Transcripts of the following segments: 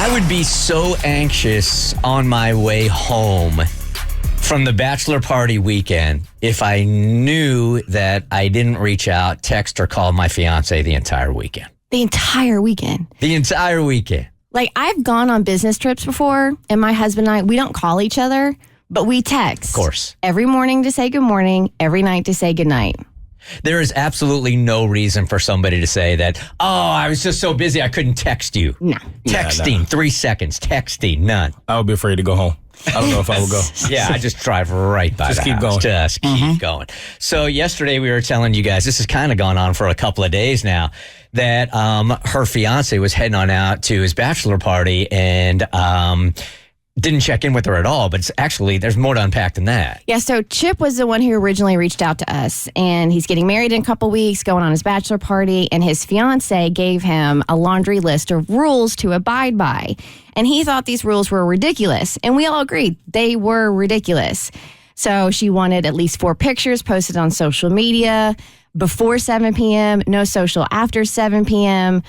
I would be so anxious on my way home from the bachelor party weekend if I knew that I didn't reach out, text, or call my fiance the entire weekend. The entire weekend. The entire weekend. Like, I've gone on business trips before, and my husband and I, we don't call each other, but we text. Of course. Every morning to say good morning, every night to say good night. There is absolutely no reason for somebody to say that, oh, I was just so busy I couldn't text you. No. Texting, 3 seconds. Texting, none. I would be afraid to go home. I don't know if I would go. Yeah, I just drive right by Just the keep house. going. Just keep going. So yesterday we were telling you guys, this has kind of gone on for a couple of days now, that her fiance was heading on out to his bachelor party and didn't check in with her at all. But it's actually, there's more to unpack than that. Yeah, so Chip was the one who originally reached out to us, and he's getting married in a couple weeks, going on his bachelor party, and his fiance gave him a laundry list of rules to abide by. And he thought these rules were ridiculous, and we all agreed they were ridiculous. So she wanted at least 4 pictures posted on social media before 7 p.m., no social after 7 p.m.,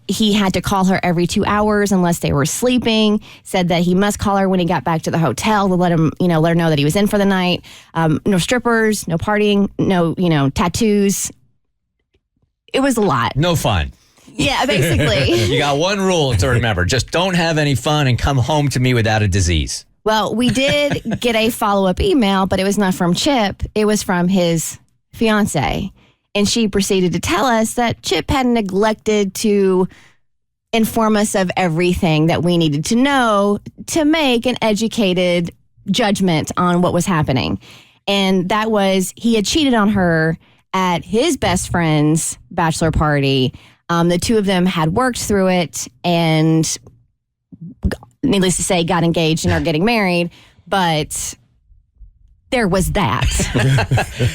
he had to call her every 2 hours unless they were sleeping, said that he must call her when he got back to the hotel to let her know that he was in for the night. No strippers, no partying, no, tattoos. It was a lot. No fun. Yeah, basically. You got one rule to remember. Just don't have any fun and come home to me without a disease. Well, we did get a follow-up email, but it was not from Chip. It was from his fiance. And she proceeded to tell us that Chip had neglected to inform us of everything that we needed to know to make an educated judgment on what was happening. And that was, he had cheated on her at his best friend's bachelor party. The two of them had worked through it and, needless to say, got engaged and are getting married. But there was that.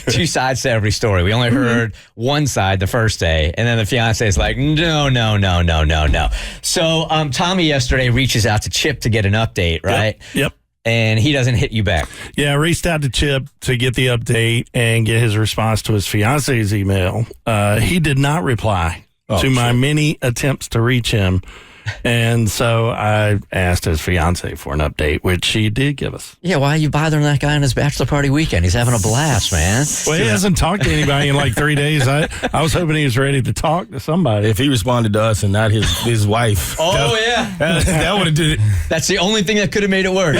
2 sides to every story. We only heard one side the first day, and then the fiance is like, no. So Tommy yesterday reaches out to Chip to get an update, right? Yep. And he doesn't hit you back. Yeah, I reached out to Chip to get the update and get his response to his fiance's email. He did not reply to my many attempts to reach him. And so I asked his fiance for an update, which she did give us. Yeah, why are you bothering that guy on his bachelor party weekend? He's having a blast, man. Well, he hasn't talked to anybody in like 3 days. I was hoping he was ready to talk to somebody. If he responded to us and not his wife. Oh, yeah. That would have did it. That's the only thing that could have made it worse.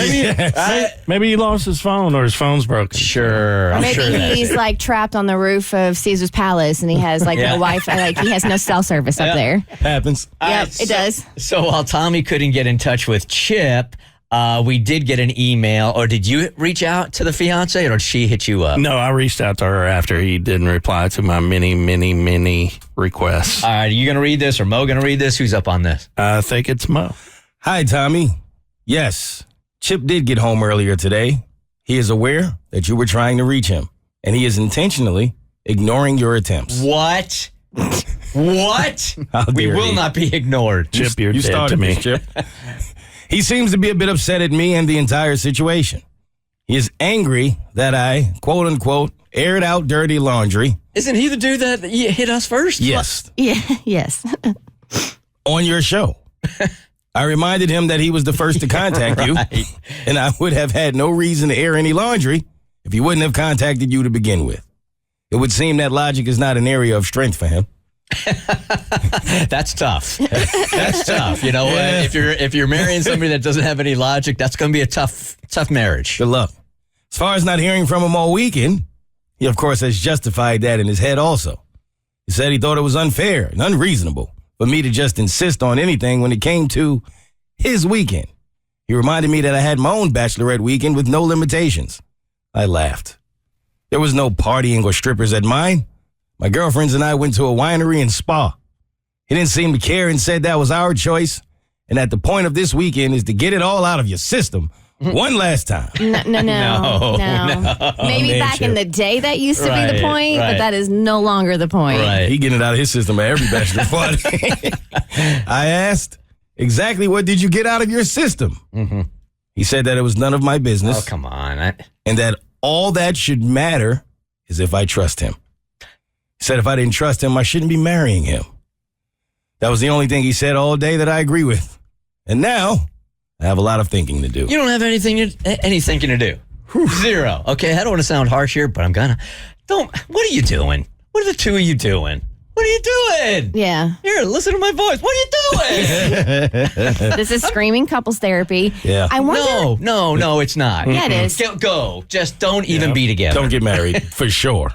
Maybe he lost his phone or his phone's broken. Sure. I'm Maybe sure he's like trapped on the roof of Caesar's Palace and he has like no Wi-Fi, like he has no cell service up there. Happens. Yep, it does. So while Tommy couldn't get in touch with Chip, we did get an email. Or did you reach out to the fiance, or did she hit you up? No, I reached out to her after he didn't reply to my many requests. All right, are you going to read this, or Mo going to read this? Who's up on this? I think it's Mo. Hi, Tommy. Yes, Chip did get home earlier today. He is aware that you were trying to reach him, and he is intentionally ignoring your attempts. What? What? We will not be ignored. Chip, you're You dead started to me. this, Chip. He seems to be a bit upset at me and the entire situation. He is angry that I, quote unquote, aired out dirty laundry. Isn't he the dude that hit us first? Yes. Yeah, yes. On your show. I reminded him that he was the first to contact you, and I would have had no reason to air any laundry if he wouldn't have contacted you to begin with. It would seem that logic is not an area of strength for him. That's tough. That's tough. You know, if you're marrying somebody that doesn't have any logic, that's going to be a tough marriage. Good luck. As far as not hearing from him all weekend, he of course has justified that in his head also. He said he thought it was unfair and unreasonable for me to just insist on anything when it came to his weekend. He reminded me that I had my own bachelorette weekend with no limitations. I laughed. There was no partying or strippers at mine. My girlfriends and I went to a winery and spa. He didn't seem to care and said that was our choice, and that the point of this weekend is to get it all out of your system one last time. No. Maybe back in the day that used to be the point, but that is no longer the point. Right. He getting it out of his system at every bachelor party. I asked, exactly what did you get out of your system? Mm-hmm. He said that it was none of my business. Oh, come on. And that all that should matter is if I trust him. He said if I didn't trust him, I shouldn't be marrying him. That was the only thing he said all day that I agree with. And now, I have a lot of thinking to do. You don't have any thinking to do. Zero. Okay, I don't want to sound harsh here, but I'm gonna. What are you doing? What are the two of you doing? What are you doing? Yeah. Here, listen to my voice. What are you doing? This is screaming couples therapy. Yeah. I wonder. No, it's not. Yeah, it is. Go. Just don't even be together. Don't get married, for sure.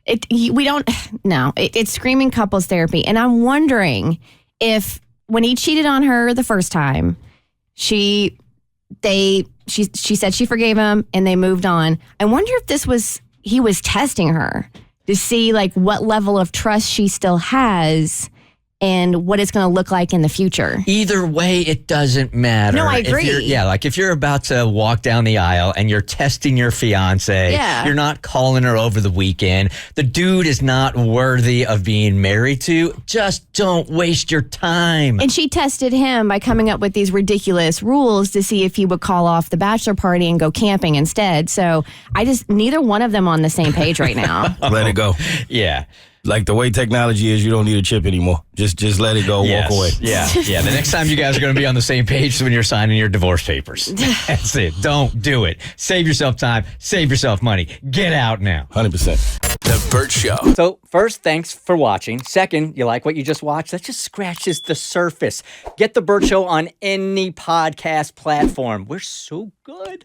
It's screaming couples therapy. And I'm wondering if when he cheated on her the first time, she said she forgave him and they moved on. I wonder if he was testing her to see like what level of trust she still has and what it's going to look like in the future. Either way, it doesn't matter. No, I agree. If you're about to walk down the aisle and you're testing your fiance, you're not calling her over the weekend. The dude is not worthy of being married to. Just don't waste your time. And she tested him by coming up with these ridiculous rules to see if he would call off the bachelor party and go camping instead. So neither one of them on the same page right now. Let it go. Yeah. Like the way technology is, you don't need a chip anymore. Just let it go, walk away. Yeah. The next time you guys are going to be on the same page is when you're signing your divorce papers. That's it. Don't do it. Save yourself time. Save yourself money. Get out now. 100%. The Bert Show. So first, thanks for watching. Second, you like what you just watched? That just scratches the surface. Get the Bert Show on any podcast platform. We're so good.